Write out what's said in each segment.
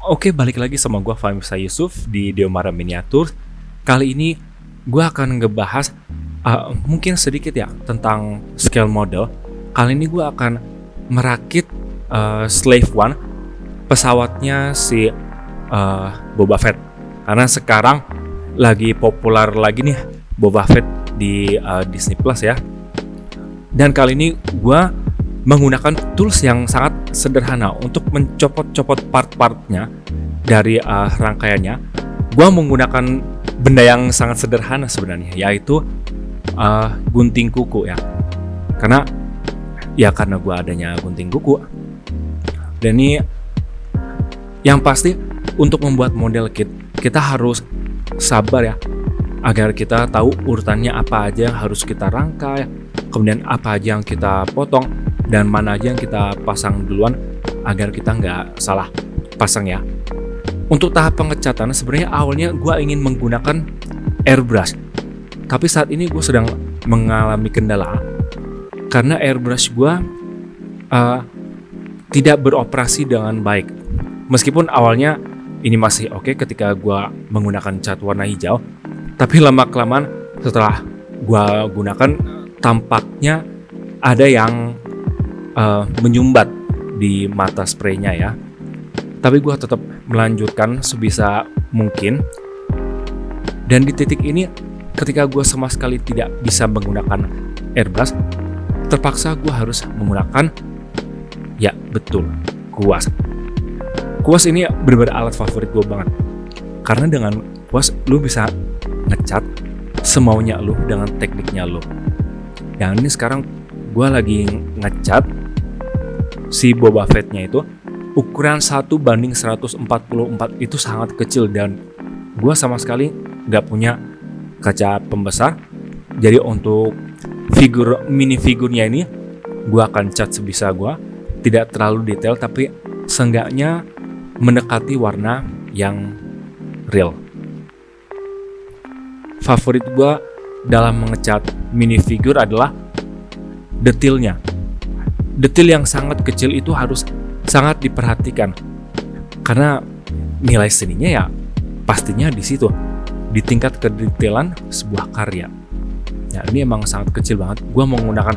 Oke, balik lagi sama gua Fahmi Yusuf di Deomara Miniatur. Kali ini gua akan ngebahas mungkin sedikit ya tentang scale model. Kali ini gua akan merakit Slave One, pesawatnya si Boba Fett. Karena sekarang lagi populer lagi nih Boba Fett di Disney Plus ya. Dan kali ini gua menggunakan tools yang sangat sederhana untuk mencopot-copot part-partnya dari rangkaiannya. Gua menggunakan benda yang sangat sederhana sebenarnya, yaitu gunting kuku ya. Karena gua adanya gunting kuku. Dan ini yang pasti untuk membuat model kit kita harus sabar ya, agar kita tahu urutannya apa aja yang harus kita rangkai, kemudian apa aja yang kita potong, dan mana aja yang kita pasang duluan agar kita nggak salah pasang ya. Untuk tahap pengecatan sebenarnya awalnya gue ingin menggunakan airbrush, tapi saat ini gue sedang mengalami kendala karena airbrush gue tidak beroperasi dengan baik. Meskipun awalnya ini masih oke ketika gue menggunakan cat warna hijau, tapi lama-kelamaan setelah gue gunakan tampaknya ada yang menyumbat di mata spraynya ya. Tapi gue tetap melanjutkan sebisa mungkin. Dan di titik ini ketika gue sama sekali tidak bisa menggunakan airbrush, terpaksa gue harus menggunakan, ya betul, kuas. Kuas ini benar-benar alat favorit gue banget. Karena dengan kuas lu bisa ngecat semaunya lu dengan tekniknya lu. Yang ini sekarang gue lagi ngecat si Boba Fett-nya itu ukuran 1:144, itu sangat kecil dan gue sama sekali nggak punya kaca pembesar. Jadi untuk mini figurnya ini gue akan cat sebisa gue, tidak terlalu detail tapi seenggaknya mendekati warna yang real. Favorit gue dalam mengecat mini figure adalah detailnya. Detail yang sangat kecil itu harus sangat diperhatikan karena nilai seninya ya pastinya di situ, di tingkat kedetailan sebuah karya. Ya ini emang sangat kecil banget. Gua menggunakan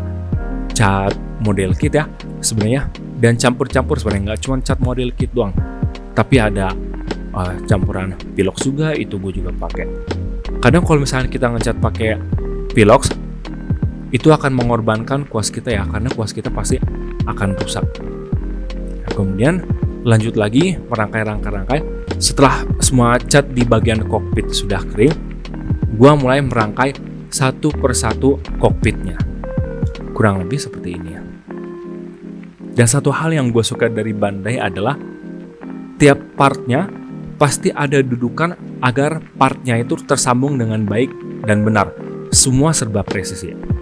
cat model kit ya sebenarnya, dan campur-campur sebenarnya, nggak cuma cat model kit doang, tapi ada campuran pilox juga, itu gue juga pakai. Kadang kalau misalnya kita ngecat pakai pilox itu akan mengorbankan kuas kita ya, karena kuas kita pasti akan rusak. Nah, kemudian lanjut lagi merangkai. Setelah semua cat di bagian kokpit sudah kering, gua mulai merangkai satu persatu kokpitnya. Kurang lebih seperti ini ya. Dan satu hal yang gue suka dari Bandai adalah tiap partnya pasti ada dudukan agar partnya itu tersambung dengan baik dan benar. Semua serba presisi.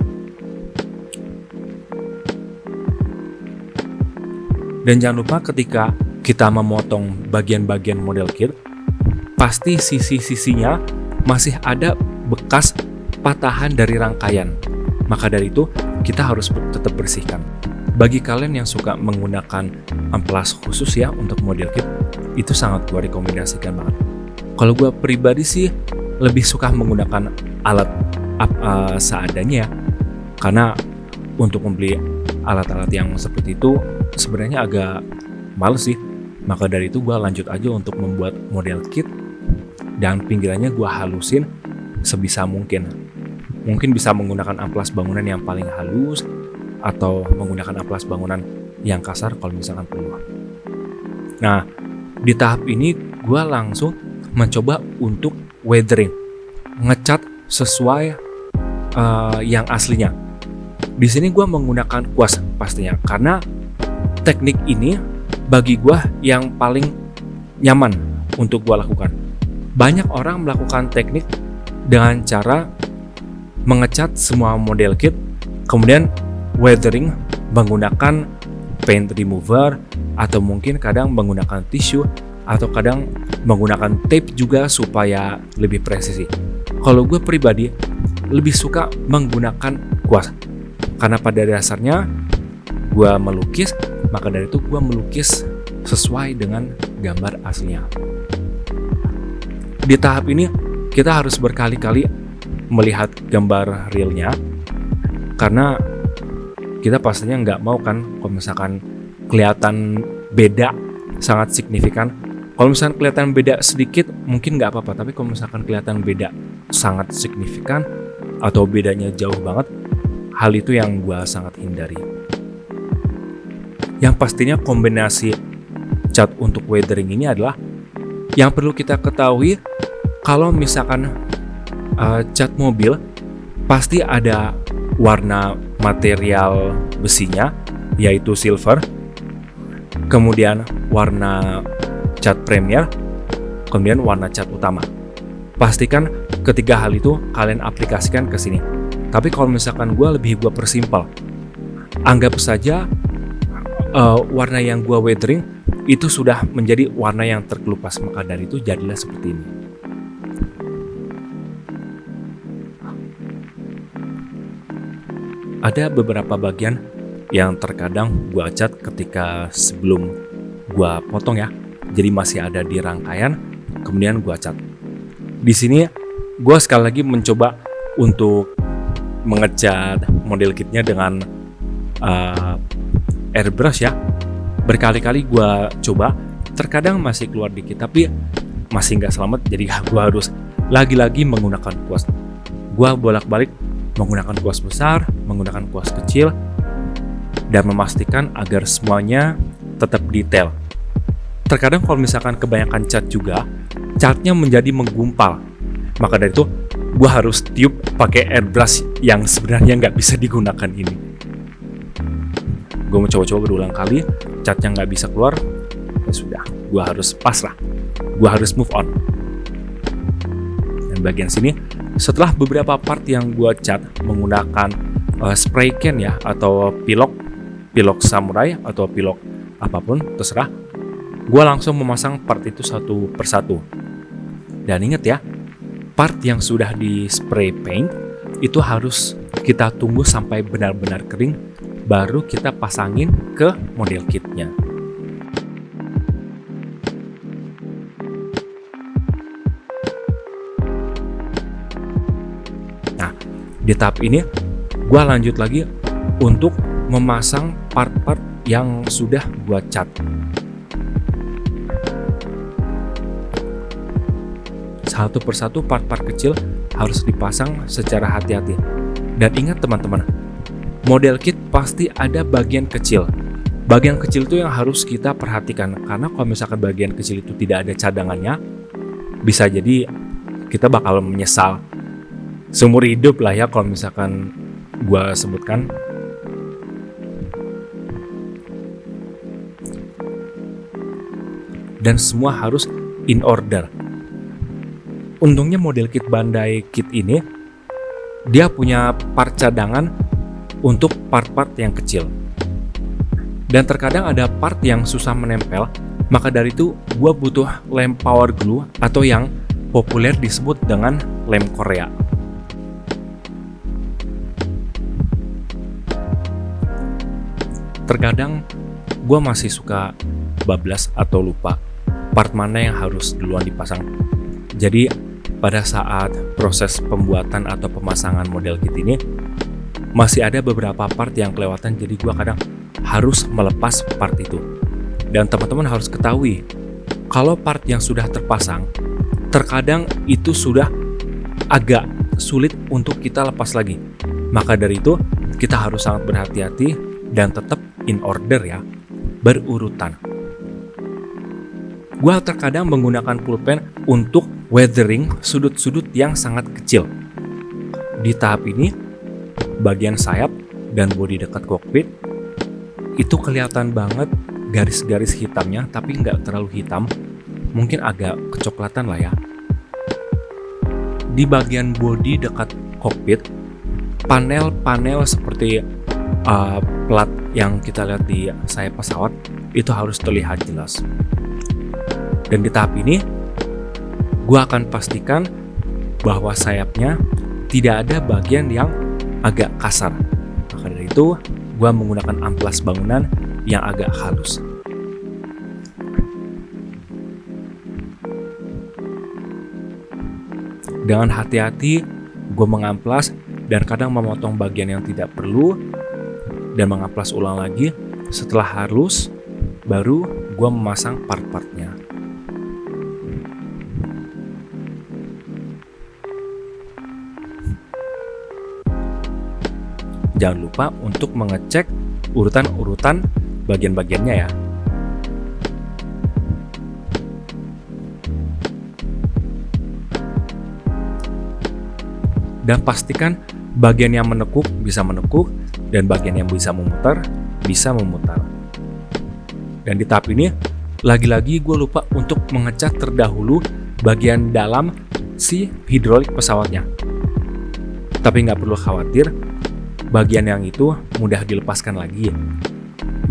Dan jangan lupa ketika kita memotong bagian-bagian model kit, pasti sisi-sisinya masih ada bekas patahan dari rangkaian. Maka dari itu, kita harus tetap bersihkan. Bagi kalian yang suka menggunakan amplas khusus ya untuk model kit, itu sangat gue rekomendasikan banget. Kalau gue pribadi sih lebih suka menggunakan alat seadanya ya. Karena untuk membeli alat-alat yang seperti itu sebenarnya agak males sih. Maka dari itu gue lanjut aja untuk membuat model kit, dan pinggirannya gue halusin sebisa mungkin. Mungkin bisa menggunakan amplas bangunan yang paling halus atau menggunakan amplas bangunan yang kasar kalau misalkan perlu. Nah, di tahap ini gue langsung mencoba untuk weathering, ngecat sesuai yang aslinya. Di sini gue menggunakan kuas pastinya, karena teknik ini bagi gue yang paling nyaman untuk gue lakukan. Banyak orang melakukan teknik dengan cara mengecat semua model kit, kemudian weathering menggunakan paint remover, atau mungkin kadang menggunakan tisu, atau kadang menggunakan tape juga supaya lebih presisi. Kalau gue pribadi lebih suka menggunakan kuas, karena pada dasarnya gue melukis, maka dari itu gue melukis sesuai dengan gambar aslinya. Di tahap ini kita harus berkali-kali melihat gambar realnya, karena kita pastinya nggak mau kan kalau misalkan kelihatan beda sangat signifikan. Kalau misalkan kelihatan beda sedikit mungkin nggak apa-apa, tapi kalau misalkan kelihatan beda sangat signifikan atau bedanya jauh banget, hal itu yang gue sangat hindari. Yang pastinya kombinasi cat untuk weathering ini adalah yang perlu kita ketahui. Kalau misalkan cat mobil, pasti ada warna material besinya, yaitu silver, kemudian warna cat premier, kemudian warna cat utama. Pastikan ketiga hal itu kalian aplikasikan ke sini. Tapi kalau misalkan gue persimpel, anggap saja warna yang gue weathering itu sudah menjadi warna yang terkelupas, maka dari itu jadilah seperti ini. Ada beberapa bagian yang terkadang gua cat ketika sebelum gua potong ya, jadi masih ada di rangkaian, kemudian gua cat. Di sini gua sekali lagi mencoba untuk mengecat model kitnya dengan airbrush ya. Berkali-kali gua coba, terkadang masih keluar dikit, tapi masih nggak selamat, jadi gua harus lagi-lagi menggunakan kuas. Gua bolak-balik menggunakan kuas besar, menggunakan kuas kecil, dan memastikan agar semuanya tetap detail. Terkadang kalau misalkan kebanyakan cat juga, catnya menjadi menggumpal. Maka dari itu, gue harus tiup pakai airbrush yang sebenarnya nggak bisa digunakan ini. Gue mencoba-coba berulang kali, catnya nggak bisa keluar, ya sudah, gue harus pasrah, gue harus move on. Dan bagian sini, setelah beberapa part yang gue cat menggunakan spray can ya, atau pilok samurai atau pilok apapun terserah, gue langsung memasang part itu satu persatu. Dan ingat ya, part yang sudah di spray paint itu harus kita tunggu sampai benar-benar kering, baru kita pasangin ke model kitnya. Di tahap ini, gue lanjut lagi untuk memasang part-part yang sudah gue cat. Satu persatu part-part kecil harus dipasang secara hati-hati. Dan ingat teman-teman, model kit pasti ada bagian kecil. Bagian kecil itu yang harus kita perhatikan, karena kalau misalkan bagian kecil itu tidak ada cadangannya, bisa jadi kita bakal menyesal seumur hidup lah ya kalau misalkan gua sebutkan. Dan semua harus in order. Untungnya model kit Bandai kit ini dia punya part cadangan untuk part-part yang kecil. Dan terkadang ada part yang susah menempel, maka dari itu gua butuh lem power glue atau yang populer disebut dengan lem Korea. Terkadang gue masih suka bablas atau lupa part mana yang harus duluan dipasang. Jadi pada saat proses pembuatan atau pemasangan model kit ini masih ada beberapa part yang kelewatan, jadi gue kadang harus melepas part itu. Dan teman-teman harus ketahui, kalau part yang sudah terpasang terkadang itu sudah agak sulit untuk kita lepas lagi. Maka dari itu kita harus sangat berhati-hati dan tetap in order ya, berurutan. Gua terkadang menggunakan pulpen untuk weathering sudut-sudut yang sangat kecil. Di tahap ini, bagian sayap dan bodi dekat kokpit itu kelihatan banget garis-garis hitamnya, tapi nggak terlalu hitam, mungkin agak kecoklatan lah ya. Di bagian bodi dekat kokpit, panel-panel seperti plat yang kita lihat di sayap pesawat itu harus terlihat jelas. Dan di tahap ini, gue akan pastikan bahwa sayapnya tidak ada bagian yang agak kasar. Maka dari itu, gue menggunakan amplas bangunan yang agak halus. Dengan hati-hati, gue mengamplas dan kadang memotong bagian yang tidak perlu dan mengamplas ulang lagi. Setelah halus, baru gue memasang part-partnya. Jangan lupa untuk mengecek urutan-urutan bagian-bagiannya ya. Dan pastikan bagian yang menekuk bisa menekuk dan bagian yang bisa memutar bisa memutar. Dan di tahap ini lagi-lagi gue lupa untuk mengecat terdahulu bagian dalam si hidrolik pesawatnya. Tapi nggak perlu khawatir, bagian yang itu mudah dilepaskan lagi.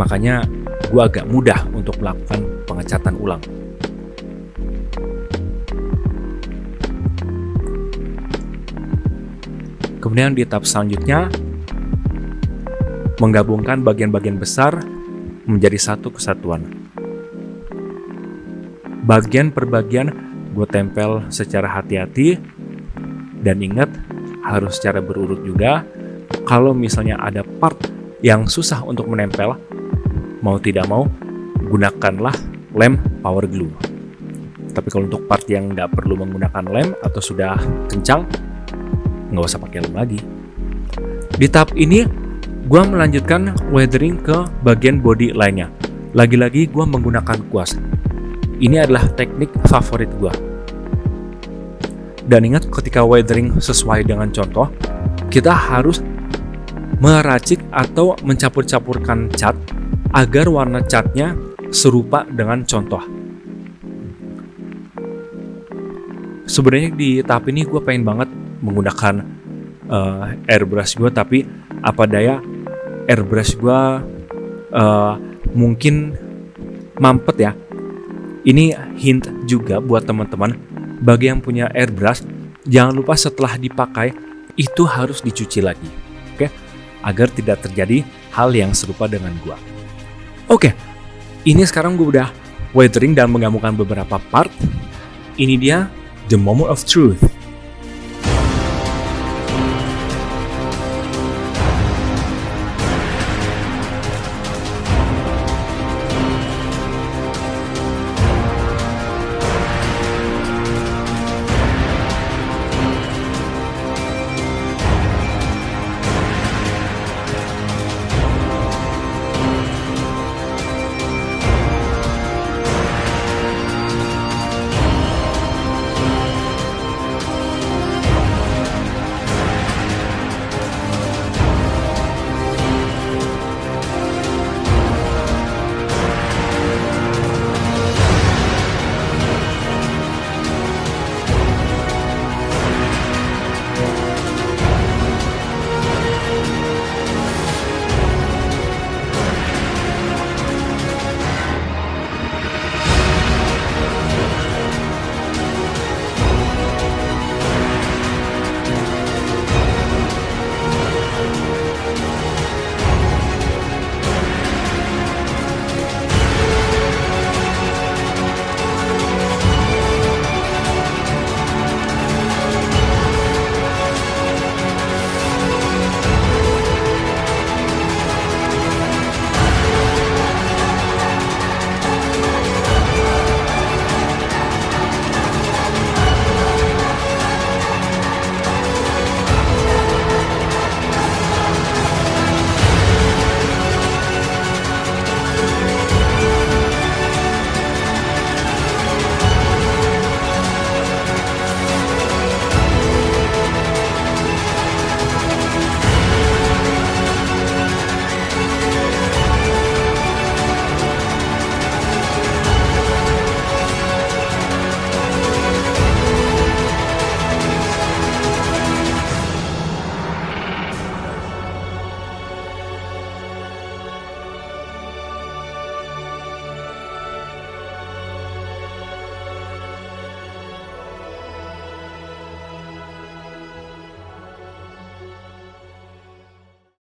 Makanya gue agak mudah untuk melakukan pengecatan ulang. Kemudian di tahap selanjutnya, menggabungkan bagian-bagian besar menjadi satu kesatuan. Bagian per bagian gue tempel secara hati-hati, dan ingat harus secara berurut juga. Kalau misalnya ada part yang susah untuk menempel, mau tidak mau gunakanlah lem power glue. Tapi kalau untuk part yang nggak perlu menggunakan lem atau sudah kencang, nggak usah pakai lem lagi. Di tahap ini, gue melanjutkan weathering ke bagian body lainnya. Lagi-lagi gue menggunakan kuas. Ini adalah teknik favorit gue. Dan ingat, ketika weathering sesuai dengan contoh, kita harus meracik atau mencampur-campurkan cat agar warna catnya serupa dengan contoh. Sebenarnya di tahap ini gue pengen banget menggunakan airbrush gue, tapi apa daya airbrush gue mungkin mampet ya. Ini hint juga buat teman-teman, bagi yang punya airbrush, jangan lupa setelah dipakai itu harus dicuci lagi, oke? Agar tidak terjadi hal yang serupa dengan gue. Oke, ini sekarang gue udah weathering dan menggabungkan beberapa part. Ini dia the moment of truth.